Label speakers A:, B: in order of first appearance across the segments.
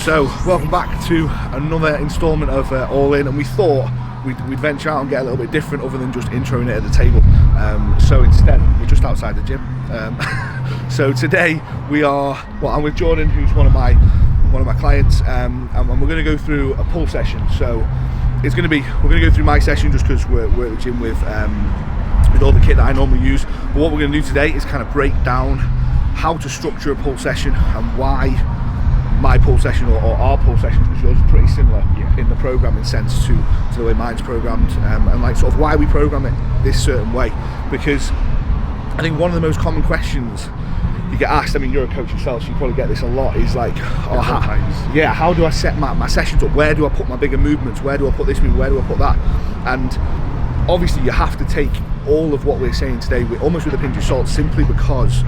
A: So, welcome back to another instalment of All In, and we thought we'd venture out and get a little bit different other than just introing it at the table. So instead, we're just outside the gym. So today we are, I'm with Jordan, who's one of my clients, and we're going to go through a pull session. So we're going to go through my session just because we're at the gym with all the kit that I normally use. But what we're going to do today is kind of break down how to structure a pull session and why my pull session or our pull session, because yours is pretty similar in the programming sense to the way mine's programmed, and like sort of why we program it this certain way. Because I think one of the most common questions you get asked, I mean, you're a coach yourself, so you probably get this a lot, is like, how do I set my sessions up? Where do I put my bigger movements? Where do I put this move? Where do I put that? And obviously you have to take all of what we're saying today almost with a pinch of salt, simply because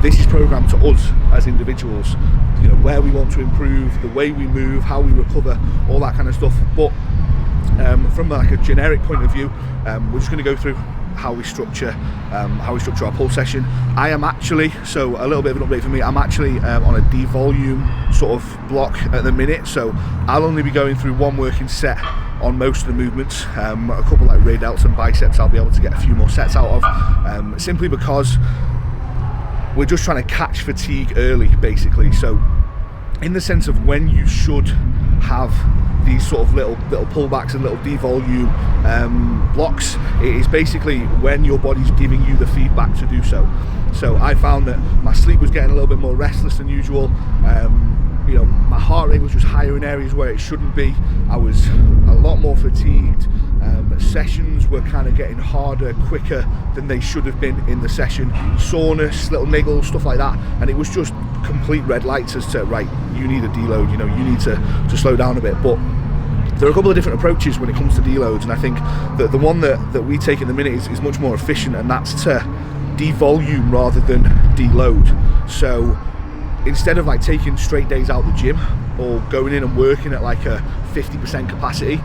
A: this is programmed to us as individuals, you know, where we want to improve, the way we move, how we recover, all that kind of stuff. But from like a generic point of view, we're just going to go through how we structure our pull session. I am actually, so a little bit of an update for me, I'm actually on a devolume sort of block at the minute, so I'll only be going through one working set on most of the movements. A couple like rear delts and biceps I'll be able to get a few more sets out of, simply because we're just trying to catch fatigue early, basically. So in the sense of when you should have these sort of little pullbacks and little devolume blocks, it is basically when your body's giving you the feedback to do so. So I found that my sleep was getting a little bit more restless than usual. You know, my heart rate was just higher in areas where it shouldn't be. I was a lot more fatigued. Sessions were kind of getting harder quicker than they should have been in the session. Soreness, little niggles, stuff like that, and it was just complete red lights as to, right, you need a deload, you know, you need to slow down a bit. But there are a couple of different approaches when it comes to deloads, and I think that the one that we take at the minute is much more efficient, and that's to devolume rather than deload. So instead of like taking straight days out of the gym or going in and working at like a 50% capacity,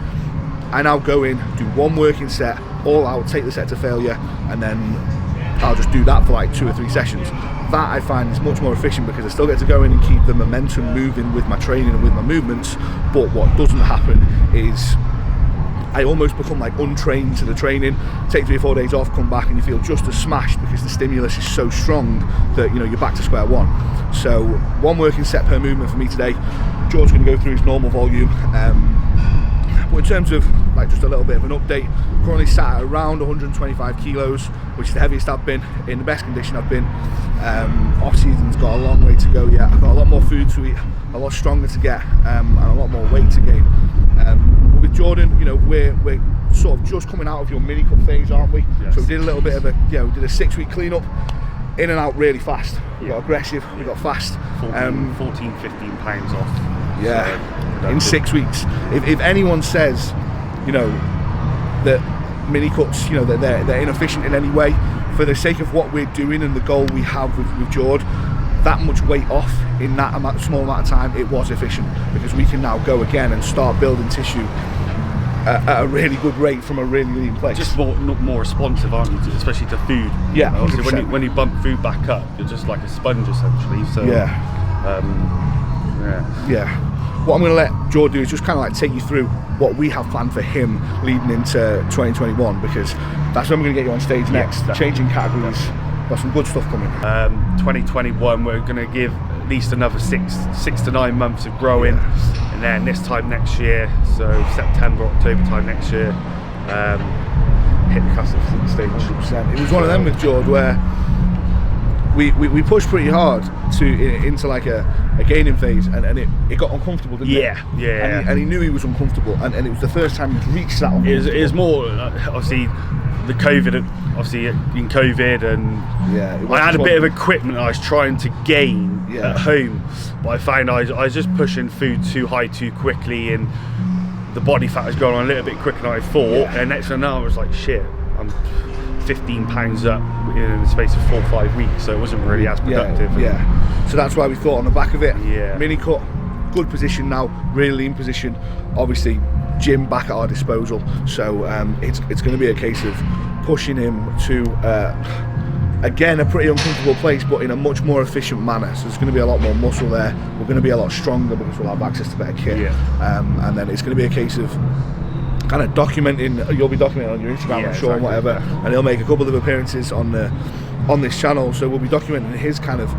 A: I now go in, do one working set, all out, take the set to failure, and then I'll just do that for like 2 or 3 sessions. That I find is much more efficient because I still get to go in and keep the momentum moving with my training and with my movements. But what doesn't happen is I almost become like untrained to the training, take 3 or 4 days off, come back and you feel just as smashed because the stimulus is so strong that, you know, you're back to square one. So one working set per movement for me today. George's going to go through his normal volume. But in terms of like just a little bit of an update, currently sat at around 125 kilos, which is the heaviest I've been, in the best condition I've been. Off season's got a long way to go yet. I've got a lot more food to eat, a lot stronger to get, and a lot more weight to gain. But with Jordan, you know, we're sort of just coming out of your mini cut phase, aren't we? Yes. So we did a little bit of we did a 6-week cleanup, in and out really fast. We got aggressive, we got fast.
B: 14, 15 pounds off.
A: Yeah, so in 6 weeks. If anyone says, you know, that mini cuts, you know, that they're inefficient in any way, for the sake of what we're doing and the goal we have with George, that much weight off in that small amount of time, it was efficient, because we can now go again and start building tissue at a really good rate from a really lean place.
B: Just more responsive, aren't you, especially to food?
A: Yeah,
B: obviously when you bump food back up, you're just like a sponge essentially. So
A: what I'm going to let George do is just kind of like take you through what we have planned for him leading into 2021, because that's when we're going to get you on stage next. Changing categories, got some good stuff coming.
B: 2021, we're going to give at least another 6 to 9 months of growing, and then this time next year, so September, October time next year, hit the cusp stage.
A: 100%. It was one of them with George where we pushed pretty hard into like a gaining phase, and it got uncomfortable, didn't it?
B: Yeah.
A: And he knew he was uncomfortable, and it was the first time he'd reached that uncomfortable.
B: It was more, obviously, the COVID, obviously in COVID, and I had a bit of equipment I was trying to gain at home, but I found I was just pushing food too high too quickly, and the body fat was going on a little bit quicker than I thought, and next thing I know I was like, shit, I'm 15 pounds up in the space of 4 or 5 weeks, so it wasn't really as productive.
A: So that's why we thought on the back of it, mini cut, good position now, really lean position, obviously gym back at our disposal, so it's going to be a case of pushing him to again, a pretty uncomfortable place, but in a much more efficient manner. So there's going to be a lot more muscle there. We're going to be a lot stronger because we'll have access to better kit. And then it's going to be a case of kind of documenting. You'll be documenting on your Instagram, I'm sure, and whatever. And he'll make a couple of appearances on this channel. So we'll be documenting his kind of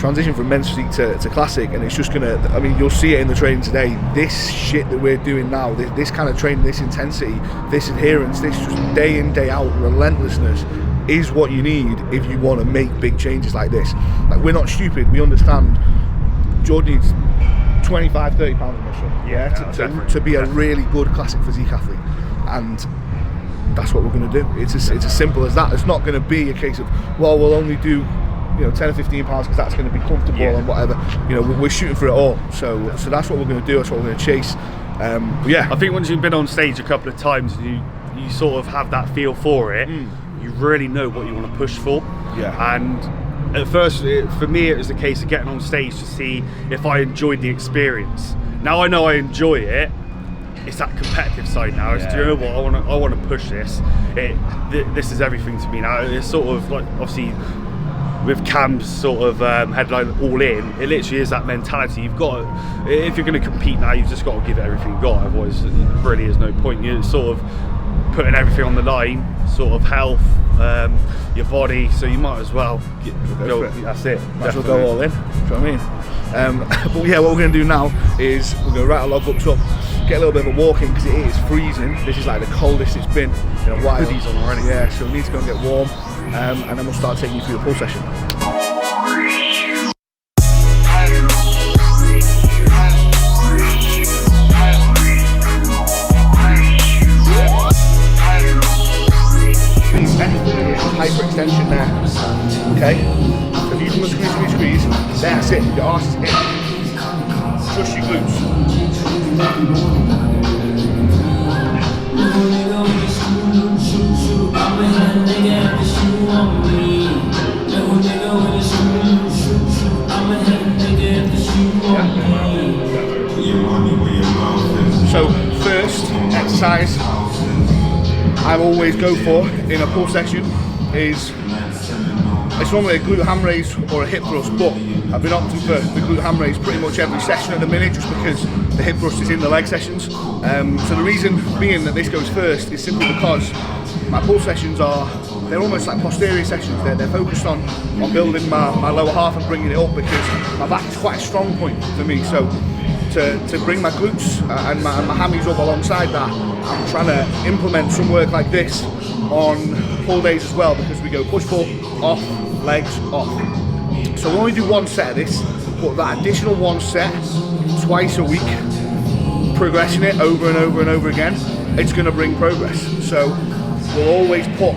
A: transition from men's physique to classic, and it's just gonna, I mean, you'll see it in the training today. This shit that we're doing now, this kind of training, this intensity, this adherence, this just day in, day out relentlessness is what you need if you want to make big changes like this. Like, we're not stupid, we understand Jordan needs 25-30 pounds of muscle to be a really good classic physique athlete, and that's what we're going to do. It's as simple as that. It's not going to be a case of, well, we'll only do 10 or 15 pounds because that's going to be comfortable and whatever. We're shooting for it all. So that's what we're going to do. That's what we're going to chase. I
B: think once you've been on stage a couple of times, you sort of have that feel for it. You really know what you want to push for. And at first, for me, it was a case of getting on stage to see if I enjoyed the experience. Now I know I enjoy it. It's that competitive side now. Do you know what? I want to push this. This is everything to me now. It's sort of like, obviously, with Cam's sort of headline all in, it literally is that mentality. You've got to, if you're going to compete now, you've just got to give it everything you've got. Otherwise, really is no point. You're sort of putting everything on the line, sort of health, your body. So you might as well go. That's it.
A: Might as well go all in. Do you know what I mean? But yeah, what we're going to do now is we're going to write our logbooks up, get a little bit of a walk in because it is freezing. This is like the coldest it's been in a while.
B: Hoodies on already.
A: Yeah, so we need to go and get warm, and then we'll start taking you through the pull session. Hyperextension there. Okay? So if you come and squeeze, that's it. Your arse is in. Push your glutes. So first exercise I always go for in a pull session is, it's normally a glute ham raise or a hip thrust, but I've been opting for the glute ham raise pretty much every session at the minute just because the hip thrust is in the leg sessions. So the reason being that this goes first is simply because my pull sessions they're almost like posterior sessions. They're focused on building my lower half and bringing it up because my back is quite a strong point for me. So to bring my glutes and my hammies up alongside that, I'm trying to implement some work like this on pull days as well, because we go push-pull, off, legs, off. So we only do one set of this, but that additional one set twice a week, progressing it over and over and over again, it's going to bring progress. So we'll always put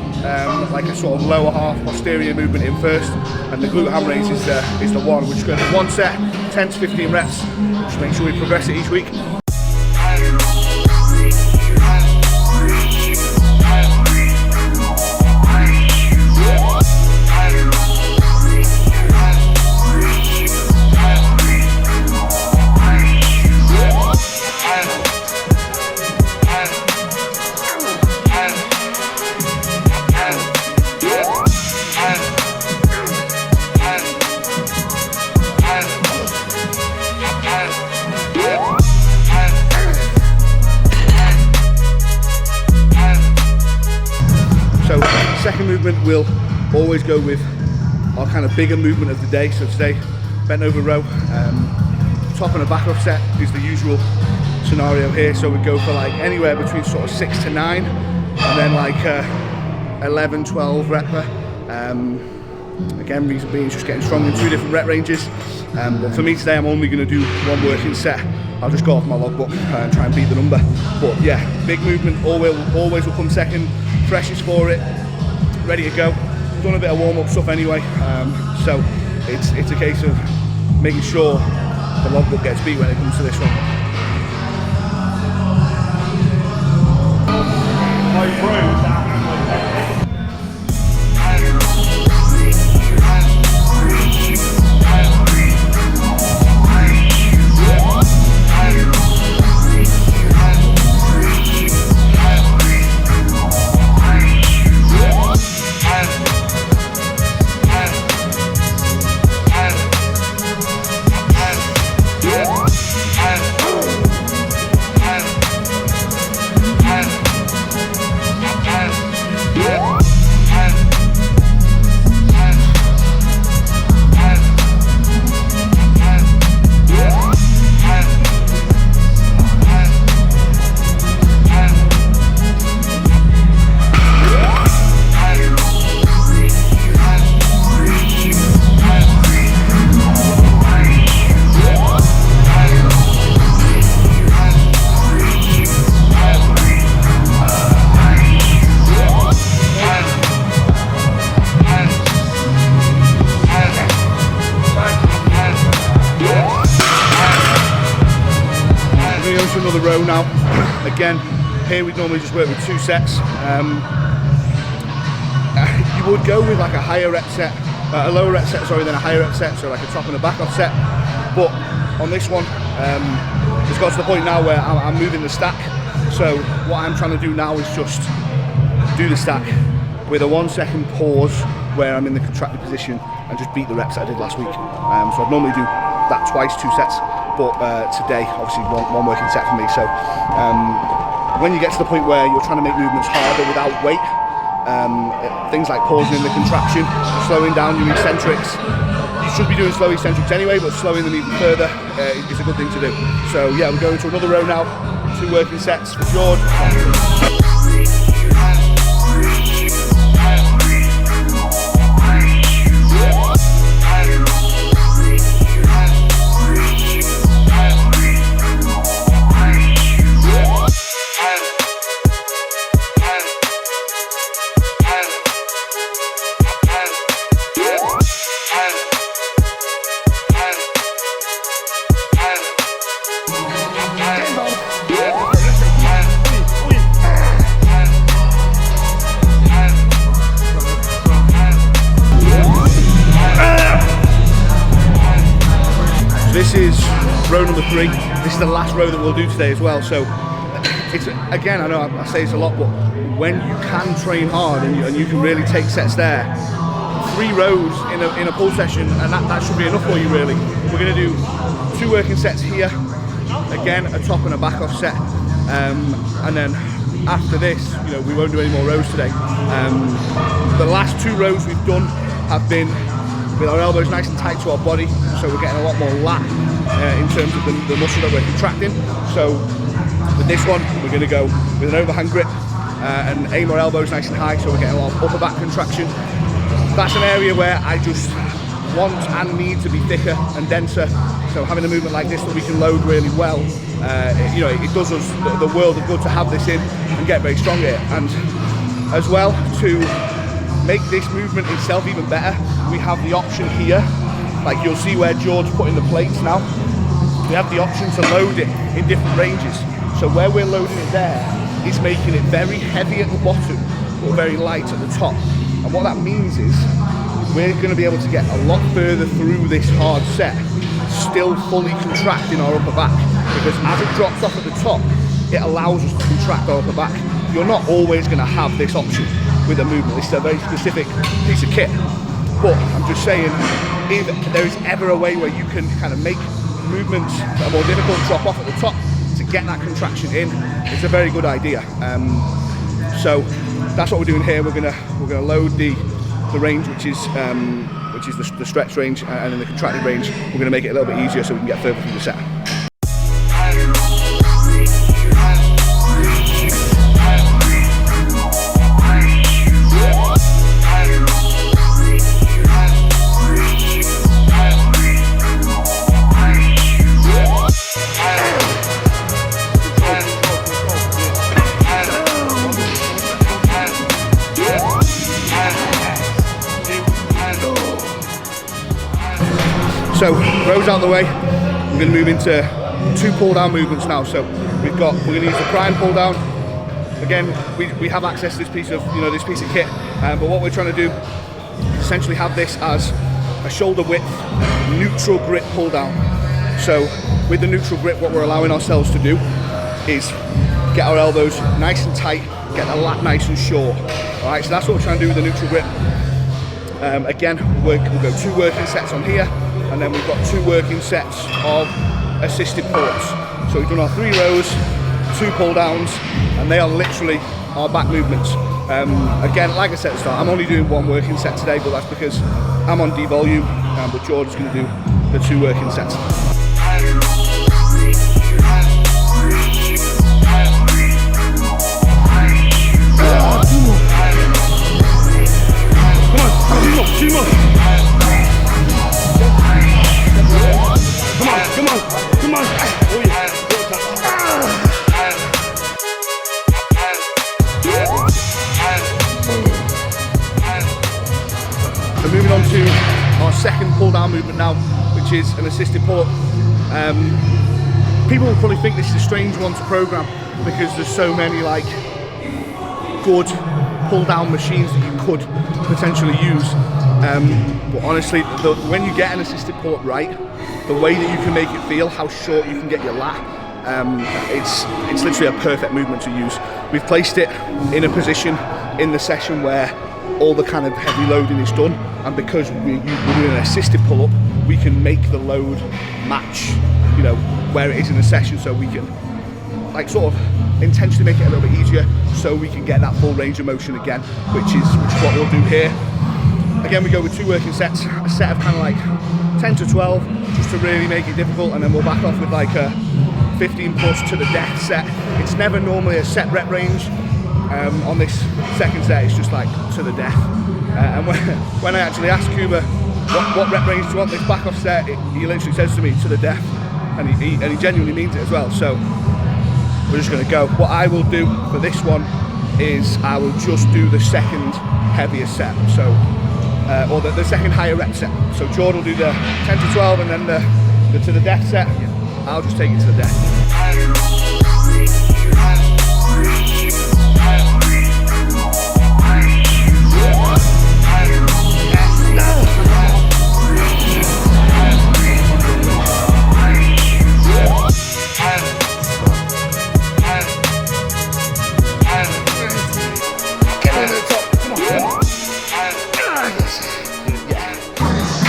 A: like a sort of lower half posterior movement in first, and the glute ham raise is the one. We're just going to do one set, 10 to 15 reps, just make sure we progress it each week. Second movement, we'll always go with our kind of bigger movement of the day. So today, bent over row, top and a back off set is the usual scenario here. So we go for like anywhere between sort of 6 to 9, and then like 11, 12 repper. Again, reason being is just getting strong in 2 different rep ranges. But for me today, I'm only going to do one working set. I'll just go off my logbook and try and beat the number. But yeah, big movement always will come second. Freshest for it, ready to go. Done a bit of warm-up stuff anyway, so it's a case of making sure the logbook gets beat when it comes to this one. row now. Again, here we normally just work with 2 sets. You would go with like a higher rep set, a lower rep set, sorry, than a higher rep set, so like a top and a back off set. But on this one, it's got to the point now where I'm moving the stack. So what I'm trying to do now is just do the stack with a 1 second pause where I'm in the contracted position and just beat the reps that I did last week. So I'd normally do that twice, 2 sets, but today, obviously one working set for me. So when you get to the point where you're trying to make movements harder without weight, things like pausing in the contraction, slowing down your eccentrics. You should be doing slow eccentrics anyway, but slowing them even further is a good thing to do. So yeah, we're going to another row now, 2 working sets for George. This is row number 3. This is the last row that we'll do today as well. So it's, again, I know I say this a lot, but when you can train hard and you can really take sets there, 3 rows in a pull session, and that should be enough for you really. We're going to do 2 working sets here, again a top and a back off set, and then after this, you know, we won't do any more rows today. The last 2 rows we've done have been with our elbows nice and tight to our body, so we're getting a lot more lat in terms of the muscle that we're contracting. So with this one, we're going to go with an overhand grip and aim our elbows nice and high, so we're getting a lot of upper back contraction. That's an area where I just want and need to be thicker and denser. So having a movement like this that we can load really well, you know, it does us the world of good to have this in and get very strong here. And as well, to make this movement itself even better, we have the option here, like you'll see where George putting the plates now, we have the option to load it in different ranges. So where we're loading it there is making it very heavy at the bottom but very light at the top. And what that means is we're going to be able to get a lot further through this hard set, still fully contracting our upper back, because as it drops off at the top, it allows us to contract our upper back. You're not always going to have this option with a movement. This is a very specific piece of kit. But I'm just saying, if there is ever a way where you can kind of make movements that are more difficult drop off at the top to get that contraction in, it's a very good idea. So that's what we're doing here. We're gonna load the range, which is the stretch range, and in the contracted range, we're gonna make it a little bit easier so we can get further through the set. So rows out the way, we're going to move into 2 pull down movements now. So we're going to use the prime pull down. Again, we have access to this piece of kit, but what we're trying to do is essentially have this as a shoulder width neutral grip pull down. So with the neutral grip, what we're allowing ourselves to do is get our elbows nice and tight, get the lat nice and short. All right, so that's what we're trying to do with the neutral grip. Again, we'll go 2 working sets on here, and then we've got 2 working sets of assisted pulls. So we've done our 3 rows, 2 pull downs, and they are literally our back movements. Again, like I said at the start, I'm only doing 1 working set today, but that's because I'm on devolume, but George is going to do the 2 working sets. Come on. Oh, yeah. So moving on to our second pull down movement now, which is an assisted pull-up. people will probably think this is a strange one to program because there's so many like good pull down machines that you could potentially use. But honestly, when you get an assisted pull up right, the way that you can make it feel, how short you can get your lat, it's literally a perfect movement to use. We've placed it in a position in the session where all the kind of heavy loading is done, and because we're doing an assisted pull up, we can make the load match, you know, where it is in the session, so we can like sort of intentionally make it a little bit easier so we can get that full range of motion again, which is what we'll do here. Again, we go with 2 working sets, a set of kind of like 10 to 12 just to really make it difficult, and then we'll back off with like a 15 plus to the death set. It's never normally a set rep range. On this second set, it's just like to the death. And when I actually ask Kuba what rep range do you want this back off set, he literally says to me to the death, and he genuinely means it as well. So we're just going to go. What I will do for this one is I will just do the second heaviest set, so or the second higher rep set. So Jordan will do the 10 to 12 and then the to the death set. I'll just take it to the death.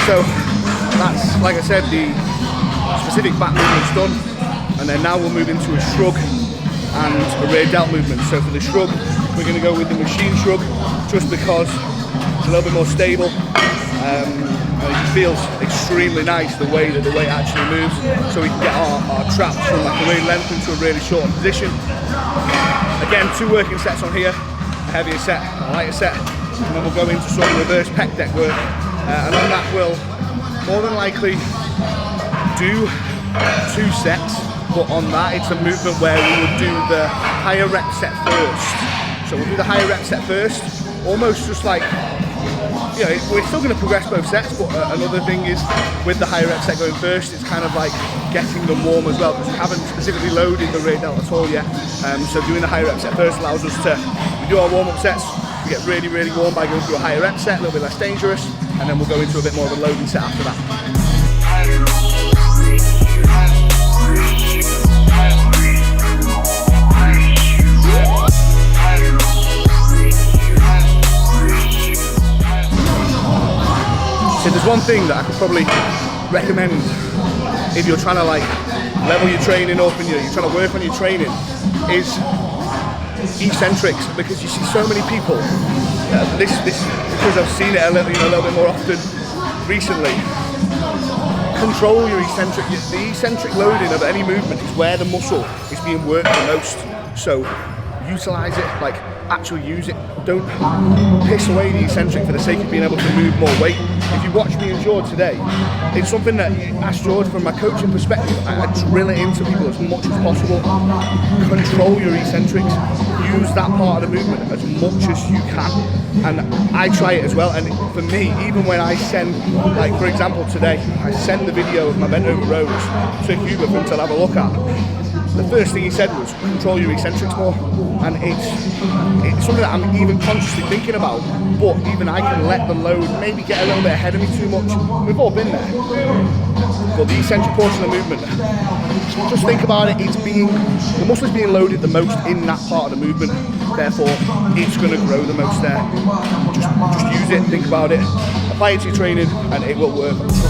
A: So that's, like I said, the specific back movement's done, and then now we'll move into a shrug and a rear delt movement. So for the shrug, we're going to go with the machine shrug, just because it's a little bit more stable, and it feels extremely nice the way it actually moves. So we can get our traps from like a really length into a really shortened position. Again, 2 working sets on here, a heavier set, a lighter set, and then we'll go into some reverse pec deck work. And on that we'll more than likely do 2 sets, but on that it's a movement where we would do the higher rep set first. So we'll do the higher rep set first, almost just like, you know, we're still going to progress both sets, but another thing is with the higher rep set going first, it's kind of like getting them warm as well, because we haven't specifically loaded the rear delt at all yet. So doing the higher rep set first allows us to, we do our warm-up sets, we get really, really warm by going through a higher rep set, a little bit less dangerous, and then we'll go into a bit more of a loading set after that. So there's one thing that I could probably recommend if you're trying to like level your training up and you're trying to work on your training is eccentrics, because you see so many people. This because I've seen it a little bit more often recently. Control your eccentric. The eccentric loading of any movement is where the muscle is being worked the most. So utilize it, like actually use it. Don't piss away the eccentric for the sake of being able to move more weight. If you watch me and George today, it's something that, ask George, from my coaching perspective, I drill it into people as much as possible. Control your eccentrics. Use that part of the movement as much as you can. And I try it as well. And for me, even when I send, like for example today, I send the video of my bent over rows to Cuba for him to have a look at. The first thing he said was, control your eccentrics more. And it's something that I'm even consciously thinking about, but even I can let the load maybe get a little bit ahead of me too much. We've all been there. But the eccentric portion of the movement, just think about it, the muscle is being loaded the most in that part of the movement, therefore it's going to grow the most there. Just use it, think about it, apply it to your training, and it will work, trust me.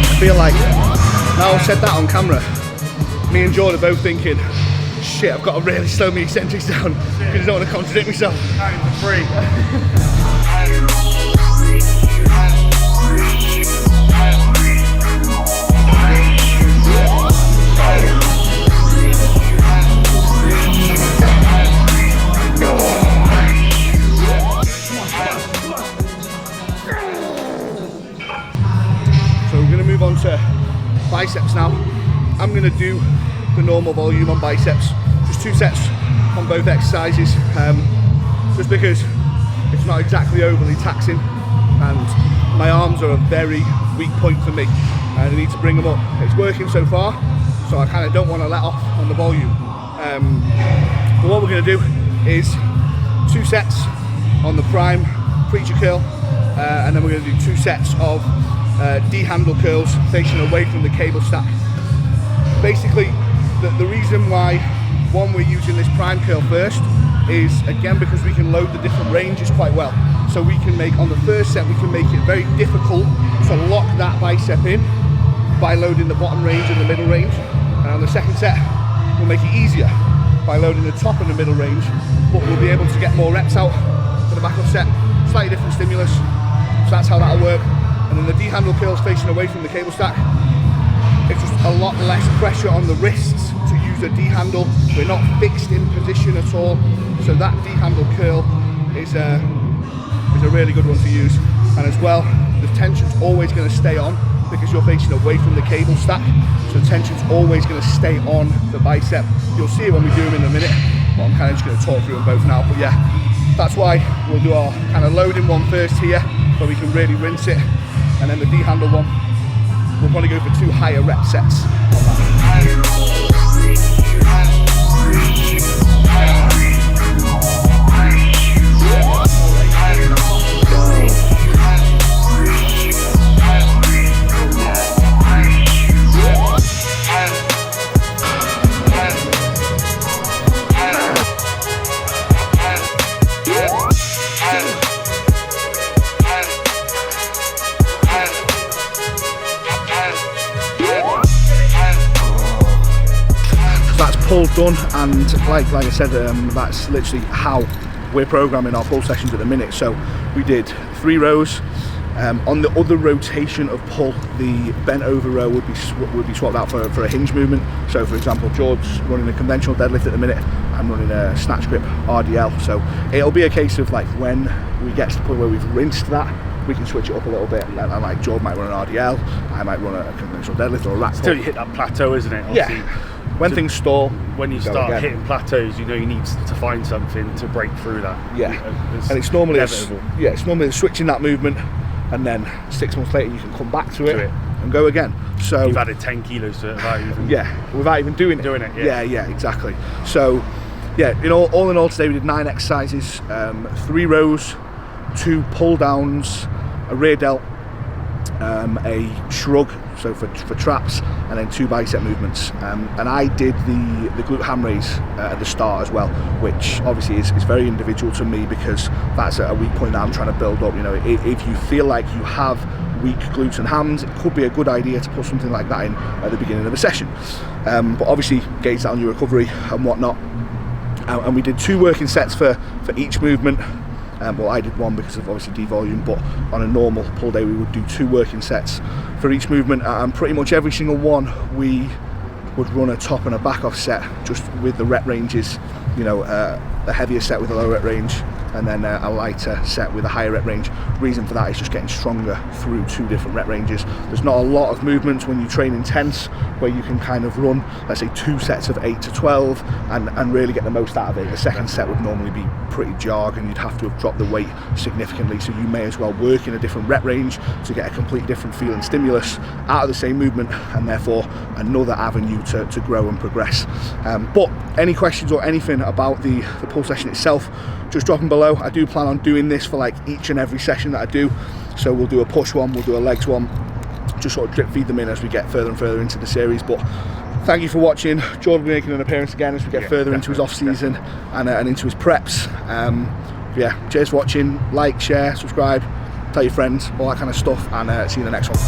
A: I feel like now I've said that on camera, me and Jordan are both thinking, shit, I've got to really slow my eccentrics down because I don't want to contradict myself. Free. On to biceps now. I'm going to do the normal volume on biceps just 2 sets on both exercises, just because it's not exactly overly taxing, and my arms are a very weak point for me, and I need to bring them up. It's working so far, so I kind of don't want to let off on the volume. But what we're going to do is 2 sets on the prime preacher curl, and then we're going to do 2 sets of D-handle curls facing away from the cable stack. Basically, the reason why we're using this prime curl first is, again, because we can load the different ranges quite well. So we can make, on the first set, we can make it very difficult to lock that bicep in by loading the bottom range and the middle range. And on the second set, we'll make it easier by loading the top and the middle range, but we'll be able to get more reps out for the backup set. Slightly different stimulus, so that's how that'll work. And then the D-handle curls facing away from the cable stack, it's just a lot less pressure on the wrists to use a D-handle. We're not fixed in position at all, so that D-handle curl is a really good one to use. And as well, the tension's always going to stay on because you're facing away from the cable stack, so the tension's always going to stay on the bicep. You'll see it when we do them in a minute, but I'm kind of just going to talk through them both now. But yeah, that's why we'll do our kind of loading one first here, so we can really rinse it, and then the D-handle one, we'll probably go for 2 higher rep sets on that. Pull done, and like I said, that's literally how we're programming our pull sessions at the minute. So we did 3 rows. On the other rotation of pull, the bent over row would be swapped out for a hinge movement. So for example, George's running a conventional deadlift at the minute, I'm running a snatch grip RDL. So it'll be a case of like when we get to the point where we've rinsed that, we can switch it up a little bit, and like George might run an RDL, I might run a conventional deadlift or a rack pull.
B: Still you hit that plateau, isn't it? Obviously,
A: yeah. When things stall,
B: when you start hitting plateaus, you know you need to find something to break through that.
A: Yeah, and it's normally it's normally switching that movement, and then 6 months later you can come back to it and go again. So
B: you've added 10 kilos to it
A: without even doing it. Yeah, exactly. So yeah, all in all today we did 9 exercises, 3 rows, 2 pull downs, a rear delt, a shrug, so for traps, and then 2 bicep movements. And I did the glute ham raise at the start as well, which obviously is very individual to me because that's a weak point that I'm trying to build up. If you feel like you have weak glutes and hams, it could be a good idea to put something like that in at the beginning of a session. But obviously gauge that on your recovery and whatnot. And we did 2 working sets for each movement. Well, I did 1 because of obviously devolume, but on a normal pull day we would do 2 working sets for each movement, and pretty much every single one we would run a top and a back off set just with the rep ranges, a heavier set with a low rep range, and then a lighter set with a higher rep range. Reason for that is just getting stronger through 2 different rep ranges. There's not a lot of movements when you train intense where you can kind of run, let's say, 2 sets of 8 to 12 and really get the most out of it. The second set would normally be pretty jarg and you'd have to have dropped the weight significantly, so you may as well work in a different rep range to get a completely different feel and stimulus out of the same movement, and therefore another avenue to grow and progress. But any questions or anything about the pull session itself, just drop them below. I do plan on doing this for like each and every session that I do, so we'll do a push one, we'll do a legs one, just sort of drip feed them in as we get further and further into the series. But thank you for watching. George will be making an appearance again as we get further into his off season and into his preps. Yeah, cheers for watching. Like, share, subscribe, tell your friends, all that kind of stuff, and see you in the next one.